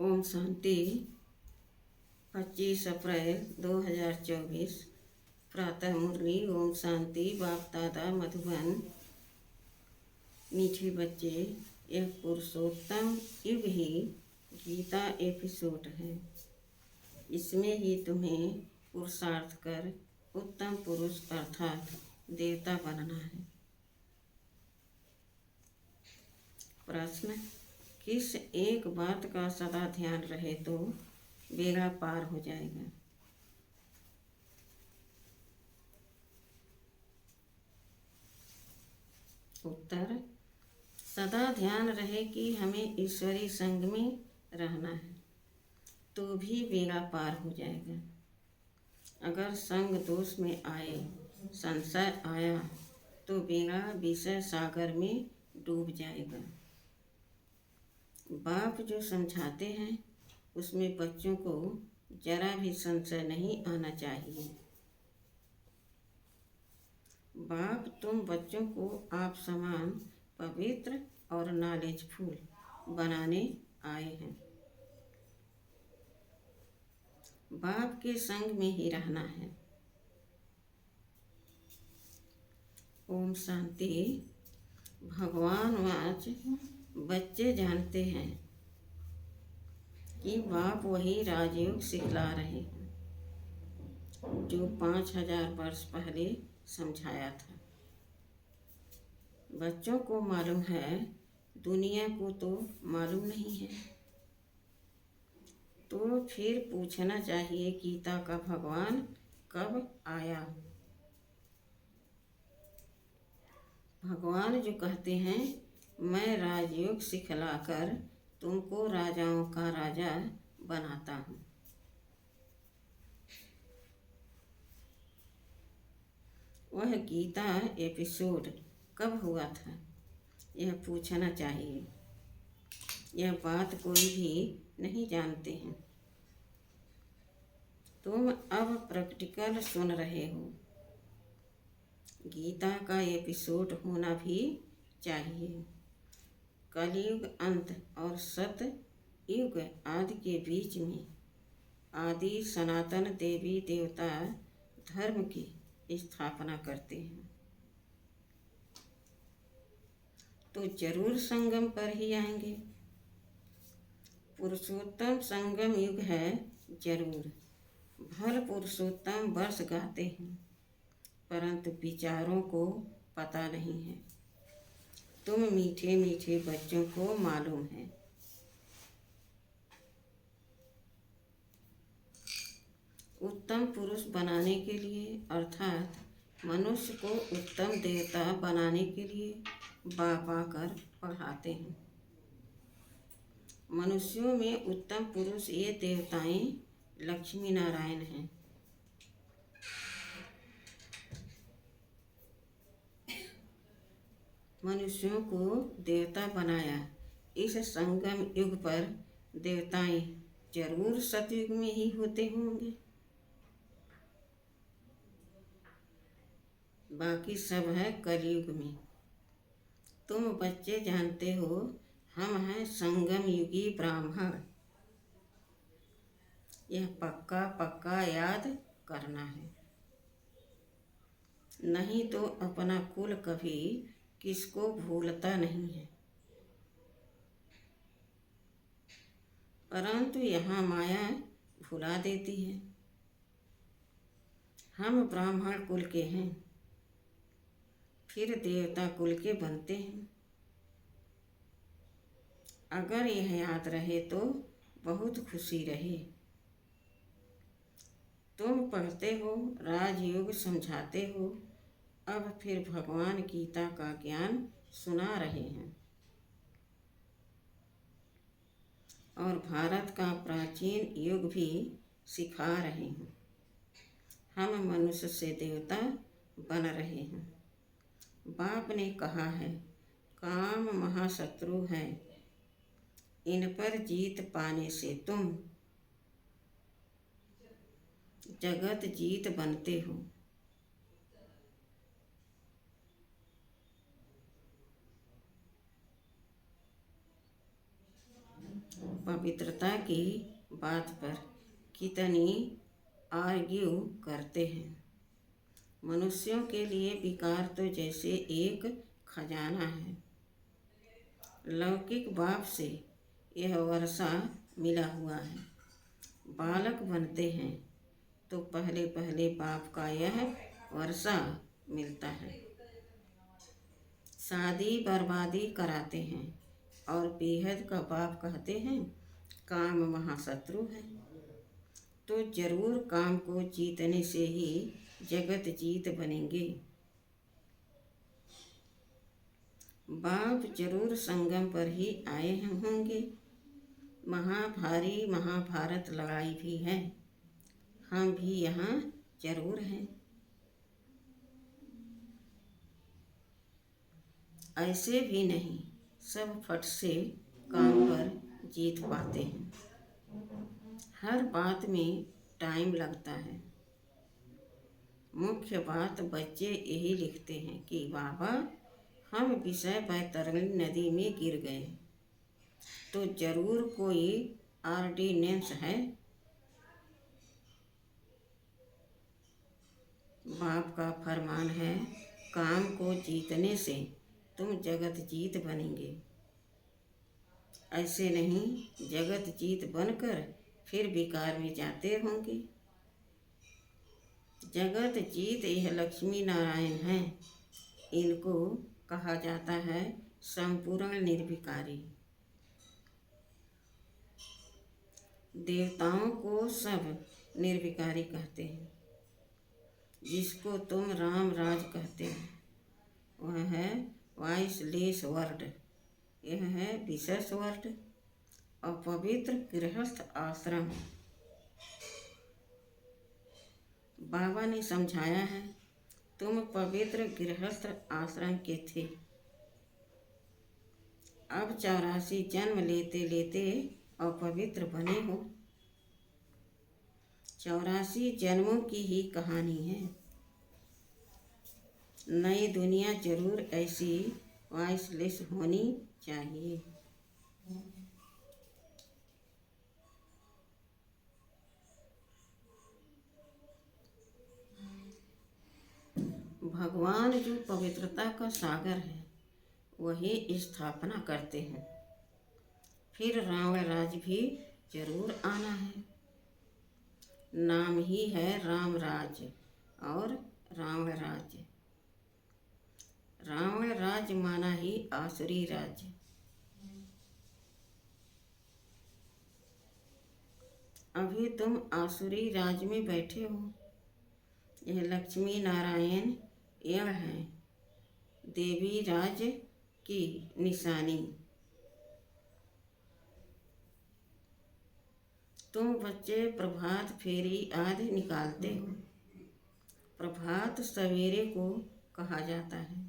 ओम शांति। 25 अप्रैल 2024 प्रातः मुरली। ओम शांति। बाप दादा मधुबन। मीठे बच्चे, यह पुरुषोत्तम युग ही गीता एपिसोड है। इसमें ही तुम्हें पुरुषार्थ कर उत्तम पुरुष अर्थात देवता बनना है। प्रश्न: किस एक बात का सदा ध्यान रहे तो बेड़ा पार हो जाएगा? उत्तर: सदा ध्यान रहे कि हमें ईश्वरी संग में रहना है तो भी बेड़ा पार हो जाएगा। अगर संग दोष में आए, संशय आया तो बेड़ा विषय सागर में डूब जाएगा। बाप जो समझाते हैं उसमें बच्चों को जरा भी संशय नहीं आना चाहिए। बाप तुम बच्चों को आप समान पवित्र और नॉलेजफुल बनाने आए हैं। बाप के संग में ही रहना है। ओम शांति। भगवान आज बच्चे जानते हैं कि बाप वही राजयोग सिखला रहे हैं जो 5000 वर्ष पहले समझाया था। बच्चों को मालूम है, दुनिया को तो मालूम नहीं है। तो फिर पूछना चाहिए गीता का भगवान कब आया? भगवान जो कहते हैं मैं राजयोग सिखलाकर तुमको राजाओं का राजा बनाता हूँ। वह गीता एपिसोड कब हुआ था यह पूछना चाहिए। यह बात कोई भी नहीं जानते हैं। तुम अब प्रैक्टिकल सुन रहे हो। गीता का एपिसोड होना भी चाहिए। कलयुग अंत और सतयुग आदि के बीच में आदि सनातन देवी देवता धर्म की स्थापना करते हैं तो जरूर संगम पर ही आएंगे। पुरुषोत्तम संगम युग है जरूर। भल पुरुषोत्तम वर्ष गाते हैं परंतु विचारों को पता नहीं है। तुम मीठे मीठे बच्चों को मालूम है। उत्तम पुरुष बनाने के लिए अर्थात मनुष्य को उत्तम देवता बनाने के लिए बाप आकर पढ़ाते हैं। मनुष्यों में उत्तम पुरुष ये देवताएं लक्ष्मी नारायण हैं। मनुष्यों को देवता बनाया। इस संगम युग पर देवताएं जरूर सतयुग में ही होते होंगे। बाकी सब है कलयुग में। तुम बच्चे जानते हो हम हैं संगम युगी ब्राह्मण। यह पक्का पक्का याद करना है, नहीं तो अपना कुल कभी किसको भूलता नहीं है। परंतु यहाँ माया भुला देती है। हम ब्राह्मण कुल के हैं फिर देवता कुल के बनते हैं। अगर यह याद रहे तो बहुत खुशी रहे। तुम पढ़ते हो, राजयोग समझाते हो, अब फिर भगवान गीता का ज्ञान सुना रहे हैं और भारत का प्राचीन युग भी सिखा रहे हैं। हम मनुष्य से देवता बन रहे हैं। बाप ने कहा है काम महाशत्रु है, इन पर जीत पाने से तुम जगत जीत बनते हो। पवित्रता की बात पर कितनी आर्ग्यू करते हैं। मनुष्यों के लिए विकार तो जैसे एक खजाना है। लौकिक बाप से यह वर्षा मिला हुआ है। बालक बनते हैं तो पहले पहले बाप का यह वर्षा मिलता है। शादी बर्बादी कराते हैं और बेहद का बाप कहते हैं काम महाशत्रु है। तो जरूर काम को जीतने से ही जगत जीत बनेंगे। बाप जरूर संगम पर ही आए होंगे। महाभारी महाभारत लड़ाई भी है, हम भी यहाँ जरूर हैं। ऐसे भी नहीं सब फट से काम पर जीत पाते हैं। हर बात में टाइम लगता है। मुख्य बात बच्चे यही लिखते हैं कि बाबा हम विषय बैतरणी नदी में गिर गए, तो जरूर कोई ऑर्डिनेंस है। बाप का फरमान है काम को जीतने से तुम जगत जीत बनेंगे। ऐसे नहीं जगत जीत बनकर फिर विकार में जाते होंगे। जगत जीत यह लक्ष्मी नारायण हैं। इनको कहा जाता है संपूर्ण निर्विकारी। देवताओं को सब निर्विकारी कहते हैं। जिसको तुम राम राज कहते हो वह है वाइसलेस वर्ड, यह है विशेष वर्ड। अपवित्र गृहस्थ आश्रम। बाबा ने समझाया है तुम पवित्र गृहस्थ आश्रम के थे, अब 84 जन्म लेते लेते अपवित्र बने हो। 84 जन्मों की ही कहानी है। नई दुनिया जरूर ऐसी वॉइसलेस होनी चाहिए। भगवान जो पवित्रता का सागर है वही स्थापना करते हैं। फिर रावण राज भी जरूर आना है। नाम ही है राम राज और रावण राज। रावण राज माना ही आसुरी राज। अभी तुम आसुरी राज में बैठे हो। यह लक्ष्मी नारायण यह है देवी राज की निशानी। तुम बच्चे प्रभात फेरी आदि निकालते हो। प्रभात सवेरे को कहा जाता है।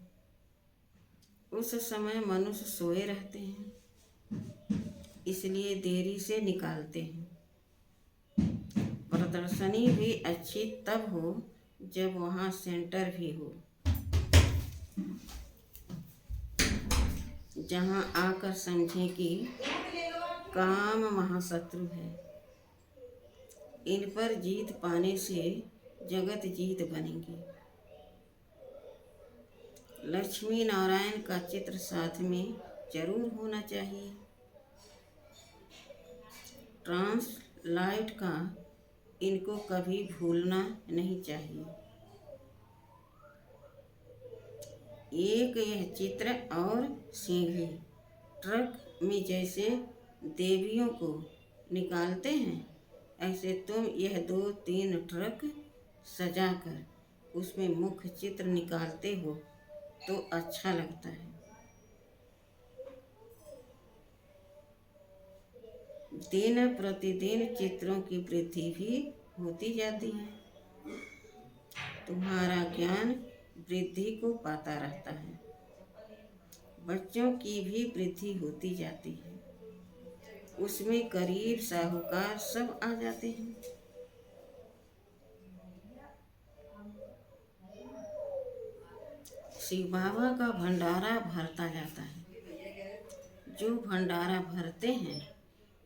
उस समय मनुष्य सोए रहते हैं, इसलिए देरी से निकालते हैं। प्रदर्शनी भी अच्छी तब हो जब वहाँ सेंटर भी हो, जहाँ आकर समझें कि काम महाशत्रु है। इन पर जीत पाने से जगत जीत बनेंगे। लक्ष्मी नारायण का चित्र साथ में जरूर होना चाहिए। ट्रांसलाइट का इनको कभी भूलना नहीं चाहिए। एक यह चित्र और सीढ़ी ट्रक में जैसे देवियों को निकालते हैं, ऐसे तुम यह 2-3 ट्रक सजाकर उसमें मुख्य चित्र निकालते हो तो अच्छा लगता है। दिन प्रतिदिन चित्रों की वृद्धि भी होती जाती है। तुम्हारा ज्ञान वृद्धि को पाता रहता है। बच्चों की भी वृद्धि होती जाती है। उसमें गरीब साहूकार सब आ जाते हैं। शिव बाबा का भंडारा भरता जाता है। जो भंडारा भरते हैं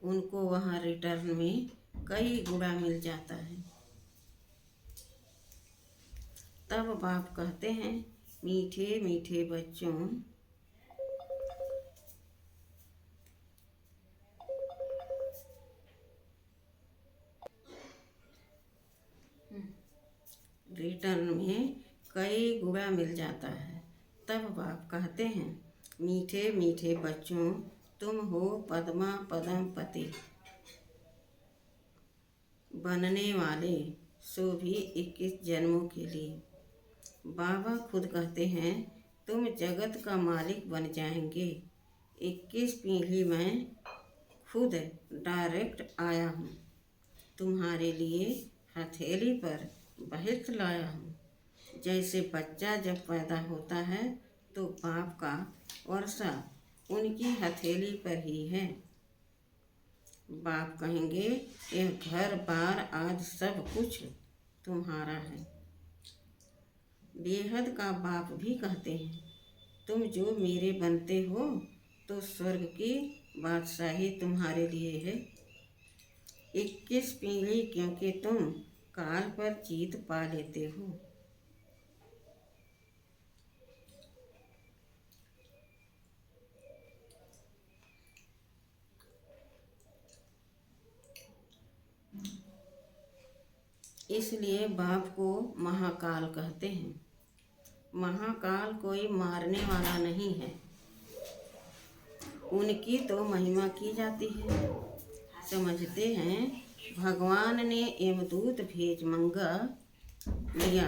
उनको वहाँ रिटर्न में कई गुना मिल जाता है। तब बाप कहते हैं, मीठे मीठे बच्चों, रिटर्न में कई गुना मिल जाता है। तब बाप कहते हैं, मीठे मीठे बच्चों, तुम हो पद्मा पदम पति बनने वाले, सो भी 21 जन्मों के लिए। बाबा खुद कहते हैं, तुम जगत का मालिक बन जाएंगे। 21 पीढ़ी में खुद डायरेक्ट आया हूँ, तुम्हारे लिए हथेली पर बहिर्त लाया हूँ। जैसे बच्चा जब पैदा होता है तो बाप का वर्षा उनकी हथेली पर ही है। बाप कहेंगे, यह घर बार आज सब कुछ तुम्हारा है। बेहद का बाप भी कहते हैं, तुम जो मेरे बनते हो तो स्वर्ग की बादशाही तुम्हारे लिए है। 21 पीढ़ी, क्योंकि तुम काल पर जीत पा लेते हो। इसलिए बाप को महाकाल कहते हैं। महाकाल कोई मारने वाला नहीं है, उनकी तो महिमा की जाती है। समझते हैं, भगवान ने यमदूत भेज मंगा लिया।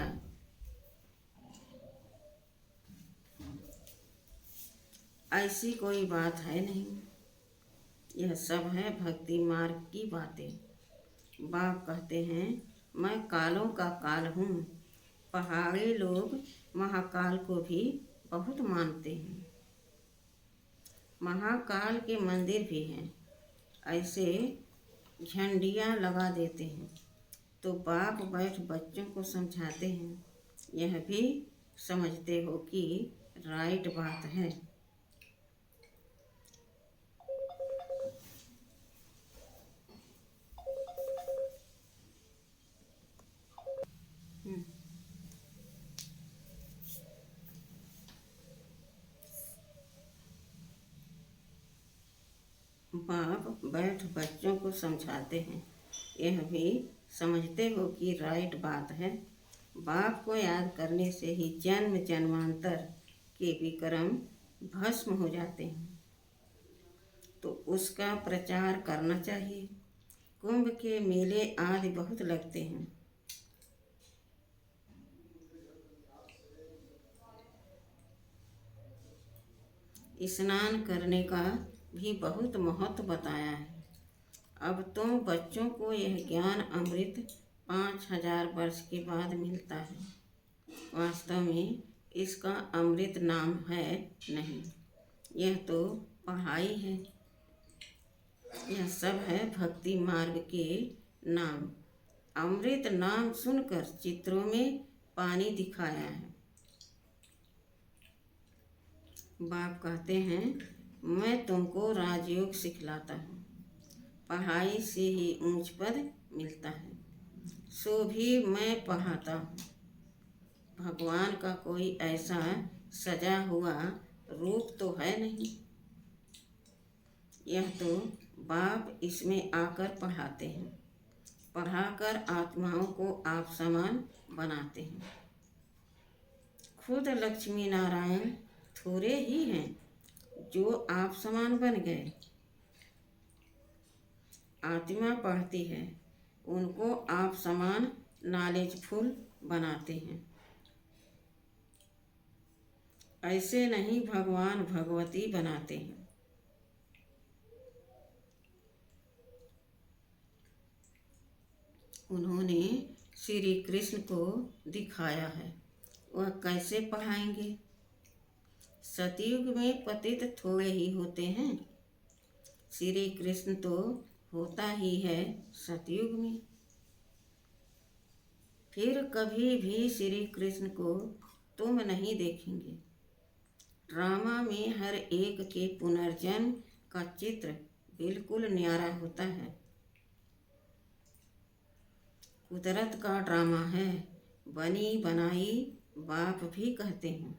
ऐसी कोई बात है नहीं, यह सब है भक्ति मार्ग की बातें। बाप कहते हैं, मैं कालों का काल हूँ। पहाड़ी लोग महाकाल को भी बहुत मानते हैं। महाकाल के मंदिर भी हैं, ऐसे झंडियाँ लगा देते हैं। तो बाप बैठ बच्चों को समझाते हैं, यह भी समझते हो कि राइट बात है। बाप बैठ बच्चों को समझाते हैं, यह भी समझते हो कि राइट बात है। बाप को याद करने से ही जन्म जन्मांतर के विक्रम भस्म हो जाते हैं, तो उसका प्रचार करना चाहिए। कुंभ के मेले आदि बहुत लगते हैं। स्नान करने का भी बहुत महत्व बताया है। अब तुम बच्चों को यह ज्ञान अमृत 5000 वर्ष के बाद मिलता है। वास्तव में इसका अमृत नाम है नहीं, यह तो पढ़ाई है। यह सब है भक्ति मार्ग के नाम। अमृत नाम सुनकर चित्रों में पानी दिखाया है। बाप कहते हैं, मैं तुमको राजयोग सिखलाता हूँ। पढ़ाई से ही ऊंच पद मिलता है, सो भी मैं पढ़ाता हूँ। भगवान का कोई ऐसा सजा हुआ रूप तो है नहीं, यह तो बाप इसमें आकर पढ़ाते हैं। पढ़ाकर आत्माओं को आप समान बनाते हैं। खुद लक्ष्मी नारायण थोड़े ही हैं जो आप समान बन गए। आत्मा पढ़ती है, उनको आप समान नॉलेजफुल बनाते हैं। ऐसे नहीं भगवान भगवती बनाते हैं। उन्होंने श्री कृष्ण को दिखाया है, वह कैसे पढ़ाएंगे। सतयुग में पतित थोड़े ही होते हैं, श्री कृष्ण तो होता ही है सतयुग में। फिर कभी भी श्री कृष्ण को तुम नहीं देखेंगे। ड्रामा में हर एक के पुनर्जन्म का चित्र बिल्कुल न्यारा होता है। कुदरत का ड्रामा है, बनी बनाई बाप भी कहते हैं।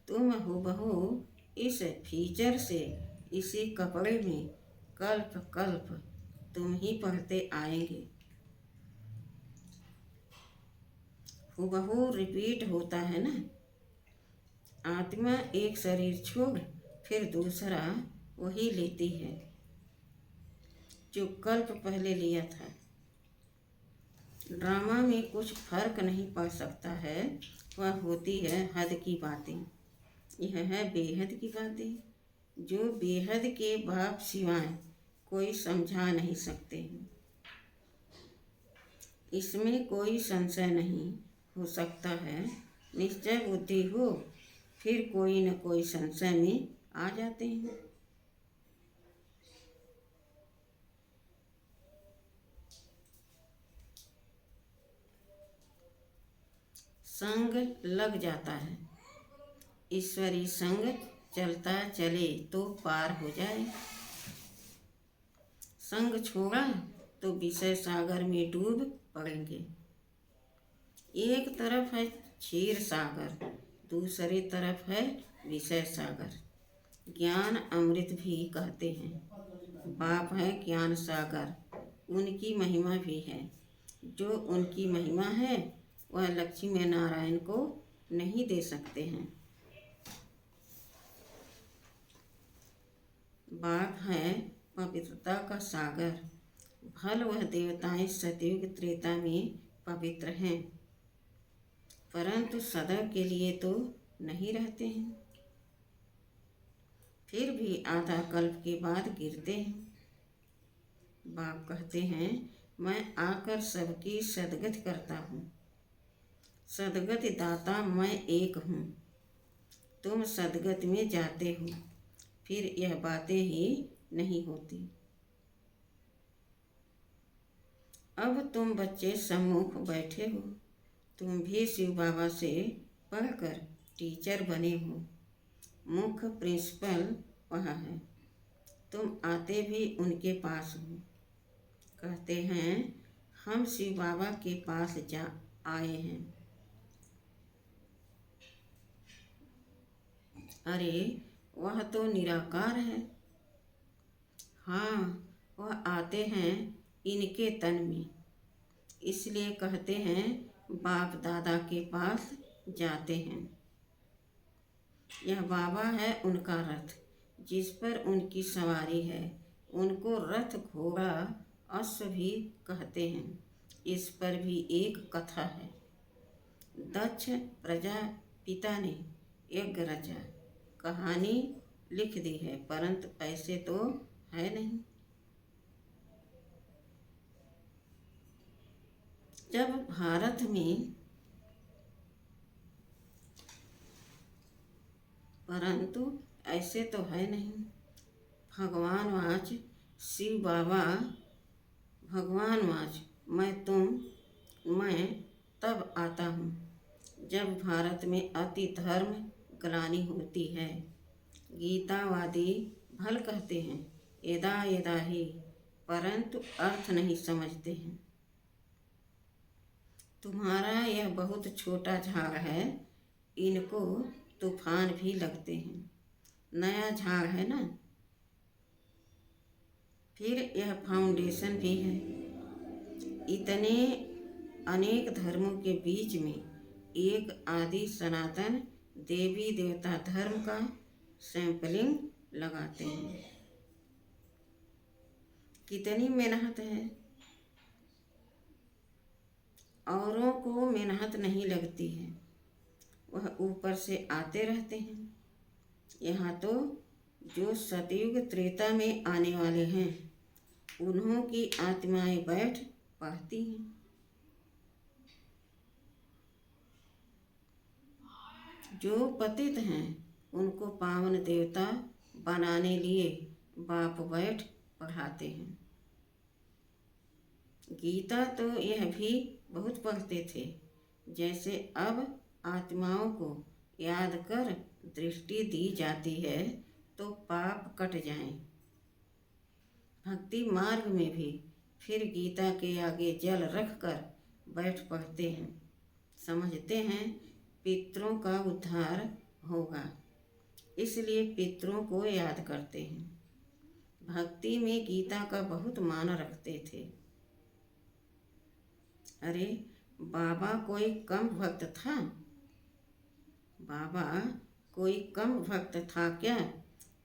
तुम हूबहू इस फीचर से इसी कपड़े में कल्प कल्प तुम ही पढ़ते आएंगे। हूबहू रिपीट होता है ना। आत्मा एक शरीर छोड़ फिर दूसरा वही लेती है जो कल्प पहले लिया था। ड्रामा में कुछ फर्क नहीं पड़ सकता है, वह होती है हद की बातें। यह है बेहद की बातें जो बेहद के बाप सिवाय कोई समझा नहीं सकते हैं। इसमें कोई संशय नहीं हो सकता है। निश्चय बुद्धि हो फिर कोई न कोई संशय में आ जाते हैं। संग लग जाता है। ईश्वरी संग चलता चले तो पार हो जाए। संग छोड़ा तो विषय सागर में डूब पड़ेंगे। एक तरफ है क्षीर सागर, दूसरी तरफ है विषय सागर। ज्ञान अमृत भी कहते हैं। बाप है ज्ञान सागर, उनकी महिमा भी है। जो उनकी महिमा है वह लक्ष्मी नारायण को नहीं दे सकते हैं। बाप है पवित्रता का सागर। भल वह देवताएं सतयुग त्रेता में पवित्र हैं, परंतु सदैव के लिए तो नहीं रहते हैं। फिर भी आधा कल्प के बाद गिरते हैं। बाप कहते हैं मैं आकर सबकी सदगति करता हूँ। सदगति दाता मैं एक हूँ। तुम सदगति में जाते हो, फिर यह बातें ही नहीं होती। अब तुम बच्चे सम्मुख बैठे हो। तुम भी शिव बाबा से पढ़कर टीचर बने हो। मुख्य प्रिंसिपल वहाँ है। तुम आते भी उनके पास हो। कहते हैं हम शिव बाबा के पास जा आए हैं। अरे वह तो निराकार है। हाँ, वह आते हैं इनके तन में, इसलिए कहते हैं बाप दादा के पास जाते हैं। यह बाबा है उनका रथ, जिस पर उनकी सवारी है। उनको रथ घोड़ा अश्व भी कहते हैं। इस पर भी एक कथा है। दक्ष प्रजापिता ने यज्ञ रचा, कहानी लिख दी है, परंतु ऐसे तो है नहीं। जब भारत में, परंतु ऐसे तो है नहीं। भगवान वाच शिव बाबा, भगवान वाच मैं तब आता हूँ जब भारत में अति धर्म ग्लानि होती है। गीतावादी भल कहते हैं यदा यदा ही, परंतु अर्थ नहीं समझते हैं। तुम्हारा यह बहुत छोटा झाड़ है, इनको तूफान भी लगते हैं। नया झाड़ है ना। फिर यह फाउंडेशन भी है। इतने अनेक धर्मों के बीच में एक आदि सनातन देवी देवता धर्म का सैंपलिंग लगाते हैं। कितनी मेहनत है। औरों को मेहनत नहीं लगती है, वह ऊपर से आते रहते हैं। यहाँ तो जो सतयुग त्रेता में आने वाले हैं उन्हों की आत्माएं बैठ पढ़ती हैं। जो पतित हैं उनको पावन देवता बनाने लिए बाप बैठ पढ़ाते हैं। गीता तो यह भी बहुत पढ़ते थे, जैसे अब आत्माओं को याद कर दृष्टि दी जाती है तो पाप कट जाएं। भक्ति मार्ग में भी फिर गीता के आगे जल रख कर बैठ पड़ते हैं। समझते हैं पितरों का उद्धार होगा, इसलिए पितरों को याद करते हैं। भक्ति में गीता का बहुत मान रखते थे। अरे बाबा कोई कम भक्त था? बाबा कोई कम भक्त था क्या?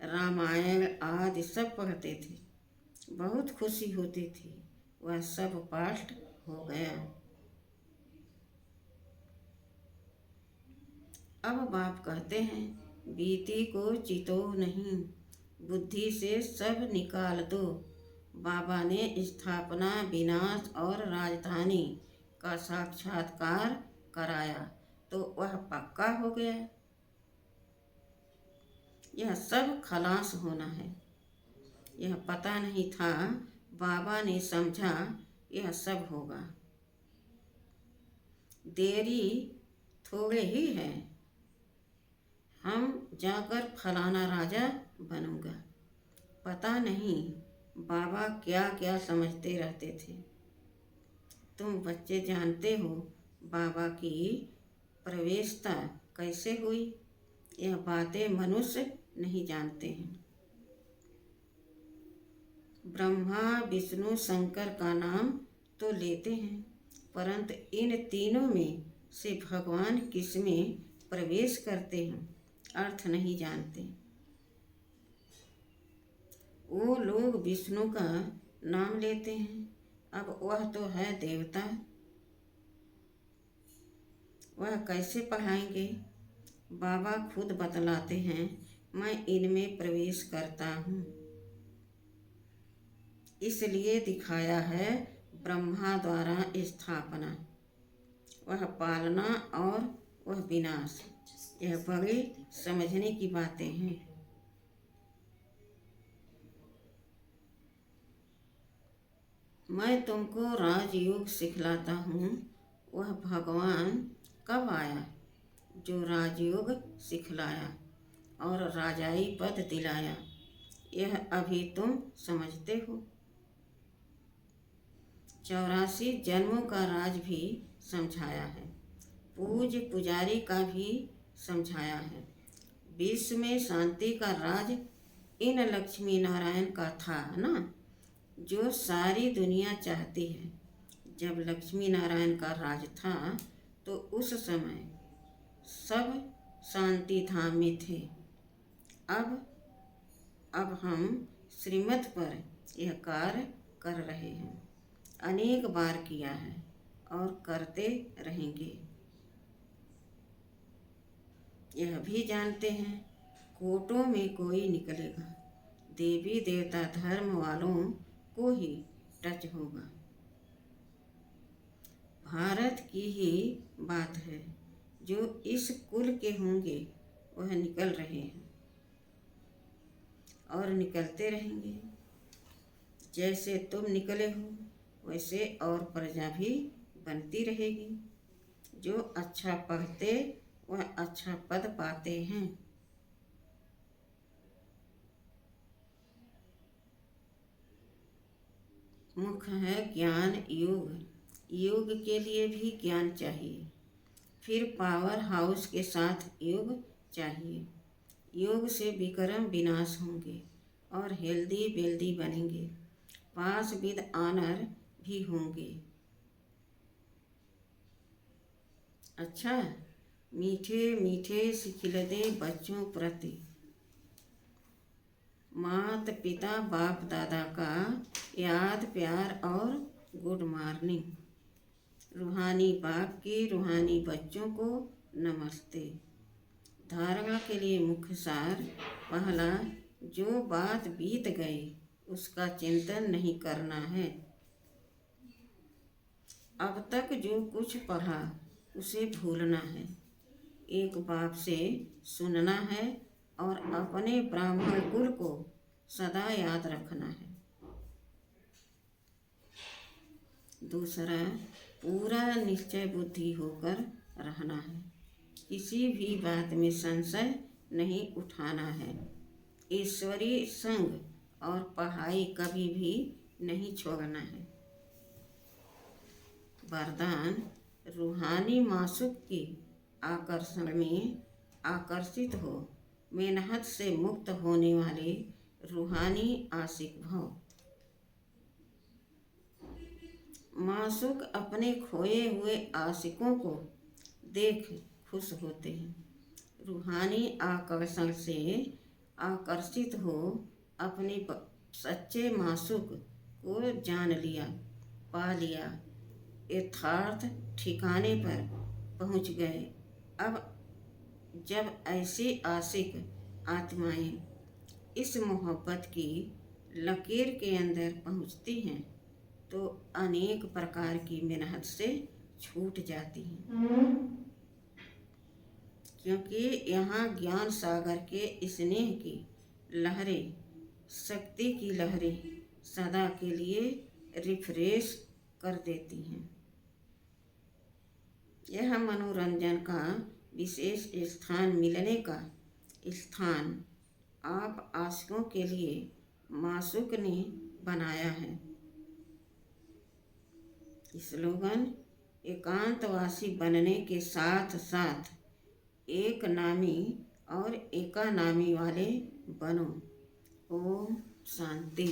रामायण आदि सब पढ़ते थे, बहुत खुशी होती थी। वह सब पाठ हो गया। अब बाप कहते हैं बीती को चितो नहीं, बुद्धि से सब निकाल दो। बाबा ने स्थापना, विनाश और राजधानी का साक्षात्कार कराया तो वह पक्का हो गया। यह सब खलास होना है। यह पता नहीं था, बाबा ने समझा यह सब होगा। देरी थोड़े ही है, हम जाकर फलाना राजा बनूंगा। पता नहीं बाबा क्या क्या समझते रहते थे। तुम बच्चे जानते हो बाबा की प्रवेशता कैसे हुई? यह बातें मनुष्य नहीं जानते हैं। ब्रह्मा, विष्णु, शंकर का नाम तो लेते हैं, परंतु इन तीनों में से भगवान किसमें प्रवेश करते हैं अर्थ नहीं जानते। वो लोग विष्णु का नाम लेते हैं, अब वह तो है देवता, वह कैसे पढ़ाएंगे? बाबा खुद बतलाते हैं मैं इनमें प्रवेश करता हूँ, इसलिए दिखाया है ब्रह्मा द्वारा स्थापना, वह पालना और वह विनाश। यह बड़ी समझने की बातें हैं। मैं तुमको राजयोग सिखलाता हूँ। वह भगवान कब आया जो राजयोग सिखलाया और राजाई पद दिलाया? यह अभी तुम समझते हो। 84 जन्मों का राज भी समझाया है, पूज पुजारी का भी समझाया है। विश्व में शांति का राज इन लक्ष्मी नारायण का था ना, जो सारी दुनिया चाहती है। जब लक्ष्मी नारायण का राज था तो उस समय सब शांति धाम में थे। अब हम श्रीमत पर यह कार्य कर रहे हैं, अनेक बार किया है और करते रहेंगे। यह भी जानते हैं कोटों में कोई निकलेगा, देवी देवता धर्म वालों को ही टच होगा। भारत की ही बात है, जो इस कुल के होंगे वह निकल रहे हैं और निकलते रहेंगे। जैसे तुम निकले हो वैसे और प्रजा भी बनती रहेगी। जो अच्छा पढ़ते वह अच्छा पद पाते हैं। मुख्य है ज्ञान योग, योग के लिए भी ज्ञान चाहिए, फिर पावर हाउस के साथ योग चाहिए। योग से विक्रम विनाश होंगे और हेल्दी वेल्दी बनेंगे, पास विद ऑनर भी होंगे। अच्छा, मीठे मीठे सिखिलते बच्चों प्रति माता पिता बाप दादा का याद प्यार और गुड मॉर्निंग। रूहानी बाप की रूहानी बच्चों को नमस्ते। धारणा के लिए मुख्य सार पहला, जो बात बीत गई उसका चिंतन नहीं करना है। अब तक जो कुछ पढ़ा उसे भूलना है, एक बाप से सुनना है और अपने ब्राह्मण कुल को सदा याद रखना है। दूसरा, पूरा निश्चय बुद्धि होकर रहना है, किसी भी बात में संशय नहीं उठाना है। ईश्वरीय संग और पढ़ाई कभी भी नहीं छोड़ना है। वरदान, रूहानी माशूक की आकर्षण में आकर्षित हो, मेहनत से मुक्त होने वाले रूहानी आशिक भव। माशूक अपने खोए हुए आशिकों को देख खुश होते हैं। रूहानी आकर्षण से आकर्षित हो अपने सच्चे माशूक को जान लिया, पा लिया, यथार्थ ठिकाने पर पहुंच गए। अब जब ऐसी आशिक आत्माएं इस मोहब्बत की लकीर के अंदर पहुंचती हैं तो अनेक प्रकार की मेहनत से छूट जाती हैं, क्योंकि यहाँ ज्ञान सागर के स्नेह की लहरें, शक्ति की लहरें सदा के लिए रिफ्रेश कर देती हैं। यह मनोरंजन का विशेष स्थान मिलने का स्थान आप आशिकों के लिए माशूक ने बनाया है। स्लोगन, एकांतवासी बनने के साथ साथ एक नामी और एकानामी वाले बनो। ओम शांति।